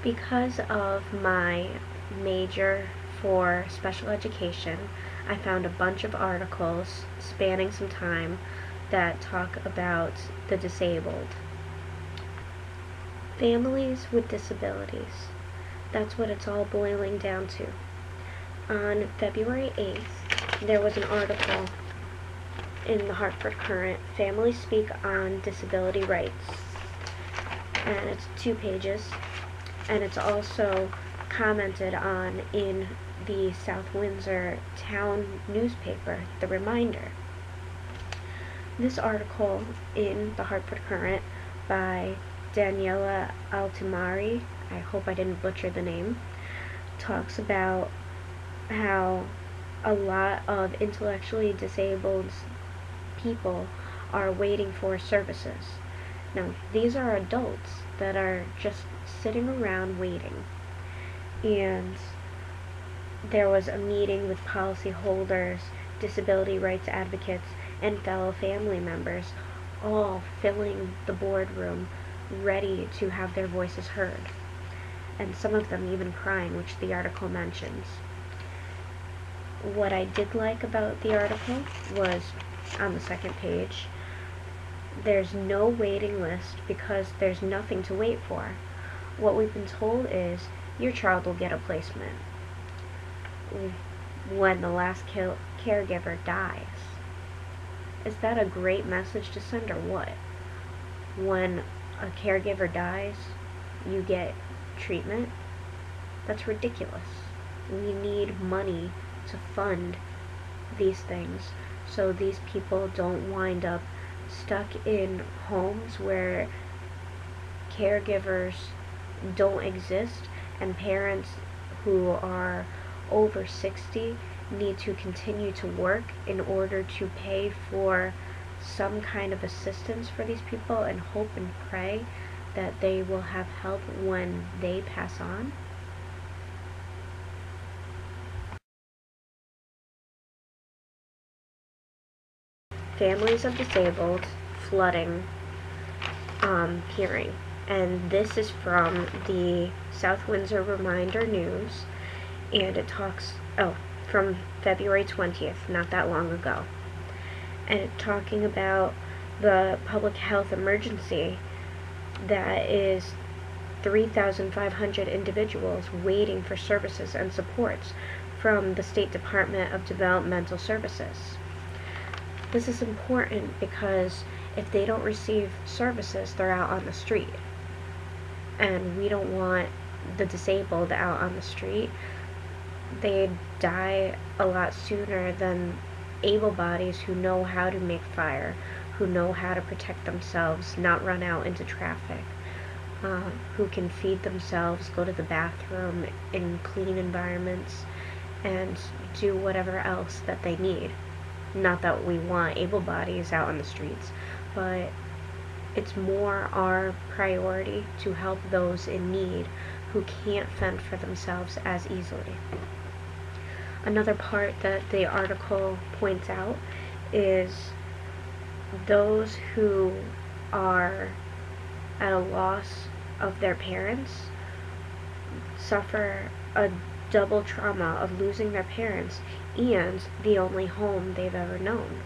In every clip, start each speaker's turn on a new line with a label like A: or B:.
A: Because of my major for special education, I found a bunch of articles spanning some time that talk about the disabled. Families with disabilities. That's what it's all boiling down to. On February 8th, there was an article in the Hartford Courant, Families Speak on Disability Rights. And it's 2 pages. And it's also commented on in the South Windsor town newspaper, The Reminder. This article in the Hartford Courant by Daniela Altimari, I hope I didn't butcher the name, talks about how a lot of intellectually disabled people are waiting for services. Now, these are adults that are just sitting around waiting. And there was a meeting with policyholders, disability rights advocates, and fellow family members, all filling the boardroom, ready to have their voices heard. And some of them even crying, which the article mentions. What I did like about the article was, on the second page, there's no waiting list because there's nothing to wait for. What we've been told is your child will get a placement when the last caregiver dies. Is that a great message to send, or what? When a caregiver dies, you get treatment? That's ridiculous. We need money to fund these things so these people don't wind up stuck in homes where caregivers don't exist and parents who are over 60 need to continue to work in order to pay for some kind of assistance for these people and hope and pray that they will have help when they pass on. Families of disabled flooding hearing. And this is from the South Windsor Reminder News, and it talks, from February 20th, not that long ago. And it's talking about the public health emergency that is 3,500 individuals waiting for services and supports from the State Department of Developmental Services. This is important because if they don't receive services, they're out on the street. And we don't want the disabled out on the street. They die a lot sooner than able bodies who know how to make fire, who know how to protect themselves, not run out into traffic, who can feed themselves, go to the bathroom in clean environments, and do whatever else that they need. Not that we want able bodies out on the streets, but it's more our priority to help those in need who can't fend for themselves as easily. Another part that the article points out is those who are at a loss of their parents suffer a double trauma of losing their parents and the only home they've ever known.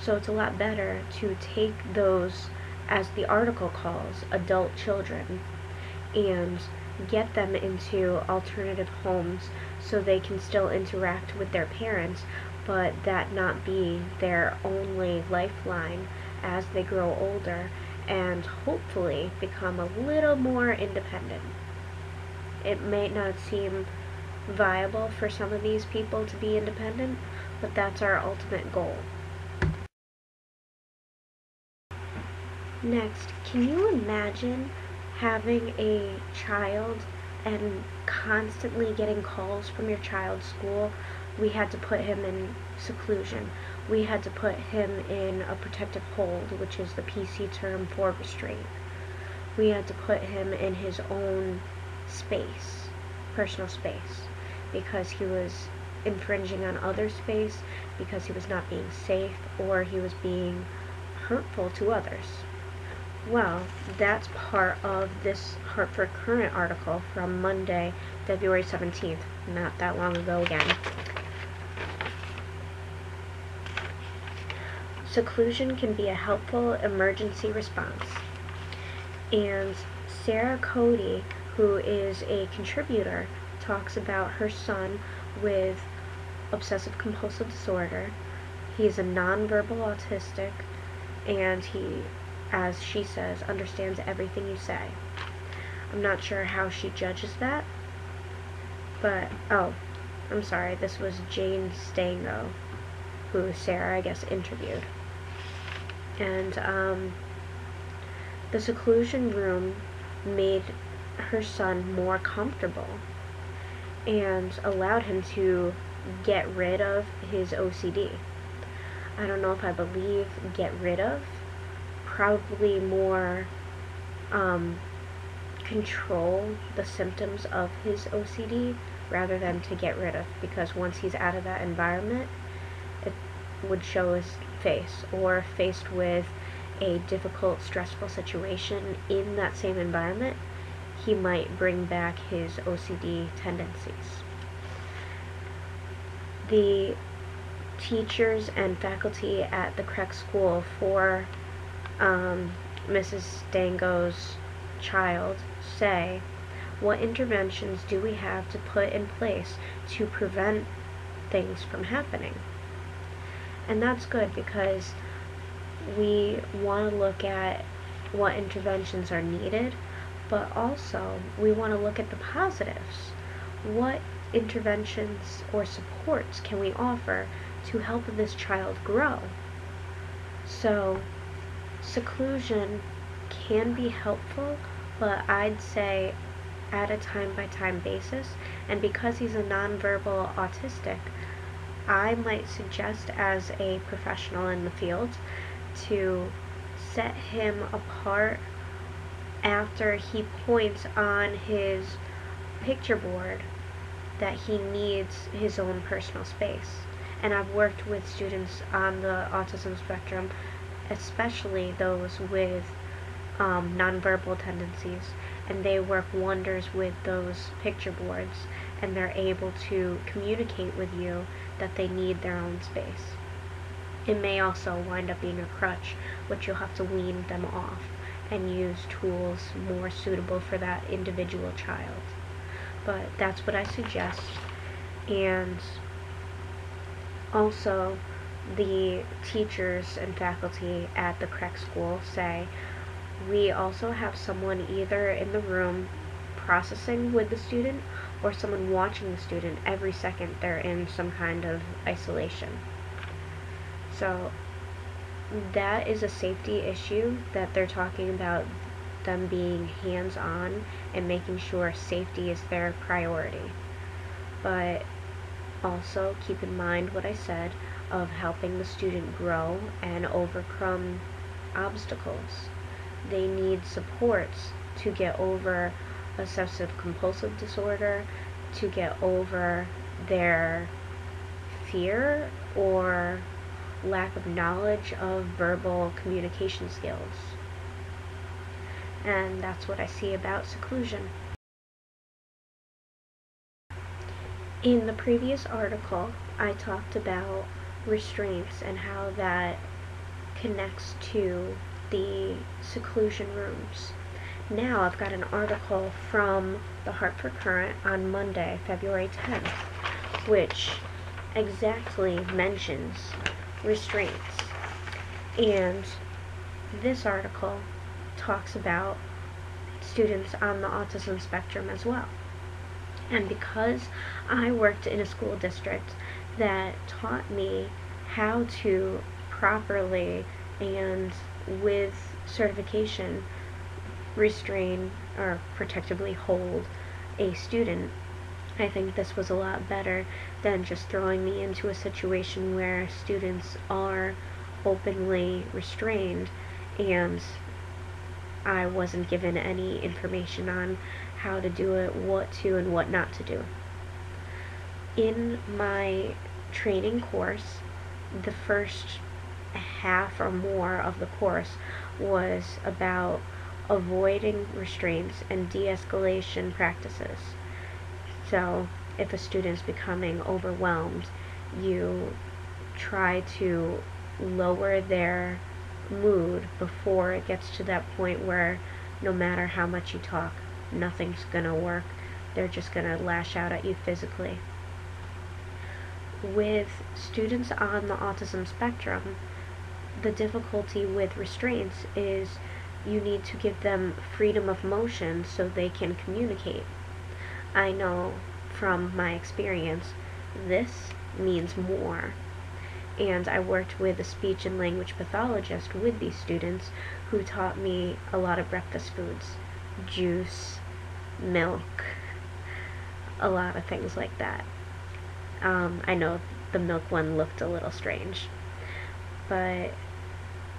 A: So it's a lot better to take those, as the article calls, adult children, and get them into alternative homes so they can still interact with their parents, but that not be their only lifeline as they grow older and hopefully become a little more independent. It may not seem viable for some of these people to be independent, but that's our ultimate goal. Next, can you imagine having a child and constantly getting calls from your child's school? We had to put him in seclusion. We had to put him in a protective hold, which is the PC term for restraint. We had to put him in his own space, personal space, because he was infringing on other space, because he was not being safe, or he was being hurtful to others. Well, that's part of this Hartford Current article from Monday, February 17th, not that long ago again. Seclusion can be a helpful emergency response. And Sarah Cody, who is a contributor, talks about her son with obsessive compulsive disorder. He's a nonverbal autistic, and he, as she says, understands everything you say. I'm not sure how she judges that, but, oh, I'm sorry, this was Jane Stango, who Sarah, I guess, interviewed. And, the seclusion room made her son more comfortable and allowed him to get rid of his OCD. I don't know if I believe get rid of, probably more control the symptoms of his OCD rather than to get rid of, because once he's out of that environment, it would show his face, or faced with a difficult, stressful situation in that same environment, he might bring back his OCD tendencies. The teachers and faculty at the correct school for Mrs. Stango's child say, what interventions do we have to put in place to prevent things from happening? And that's good, because we want to look at what interventions are needed, but also we want to look at the positives. What interventions or supports can we offer to help this child grow? So, seclusion can be helpful, but I'd say at a time-by-time basis, and because he's a nonverbal autistic, I might suggest as a professional in the field to set him apart after he points on his picture board that he needs his own personal space. And I've worked with students on the autism spectrum, especially those with nonverbal tendencies, and they work wonders with those picture boards, and they're able to communicate with you that they need their own space. It may also wind up being a crutch, which you'll have to wean them off and use tools more suitable for that individual child. But that's what I suggest. And also, the teachers and faculty at the correct school say, we also have someone either in the room processing with the student or someone watching the student every second they're in some kind of isolation. So that is a safety issue that they're talking about, them being hands-on and making sure safety is their priority. But also keep in mind what I said of helping the student grow and overcome obstacles. They need supports to get over obsessive compulsive disorder, to get over their fear or lack of knowledge of verbal communication skills. And that's what I see about seclusion. In the previous article, I talked about restraints and how that connects to the seclusion rooms. Now I've got an article from the Hartford Current on Monday, February 10th, which exactly mentions restraints. And this article talks about students on the autism spectrum as well. And because I worked in a school district that taught me how to properly and with certification restrain or protectively hold a student, I think this was a lot better than just throwing me into a situation where students are openly restrained and I wasn't given any information on how to do it, what to and what not to do. In my training course, the first half or more of the course was about avoiding restraints and de-escalation practices. So if a student's becoming overwhelmed, you try to lower their mood before it gets to that point where no matter how much you talk, nothing's gonna work. They're just gonna lash out at you physically. With students on the autism spectrum, the difficulty with restraints is you need to give them freedom of motion so they can communicate. I know from my experience this means more. And I worked with a speech and language pathologist with these students who taught me a lot of breakfast foods, juice, milk, a lot of things like that. I know the milk one looked a little strange, but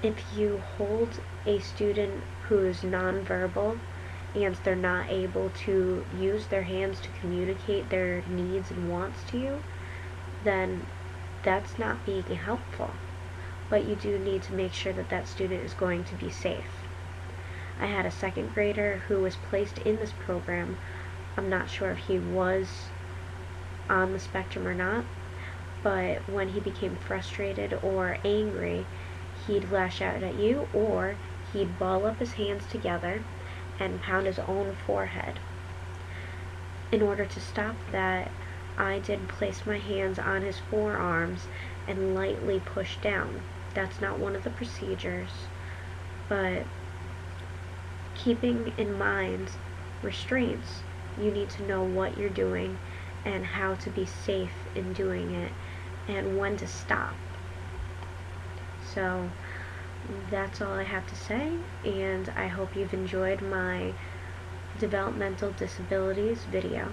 A: if you hold a student who is nonverbal and they're not able to use their hands to communicate their needs and wants to you, then that's not being helpful. But you do need to make sure that that student is going to be safe. I had a second grader who was placed in this program. I'm not sure if he was on the spectrum or not, but when he became frustrated or angry, he'd lash out at you, or he'd ball up his hands together and pound his own forehead. In order to stop that, I did place my hands on his forearms and lightly push down. That's not one of the procedures, but keeping in mind restraints, you need to know what you're doing and how to be safe in doing it and when to stop. So that's all I have to say, and I hope you've enjoyed my developmental disabilities video.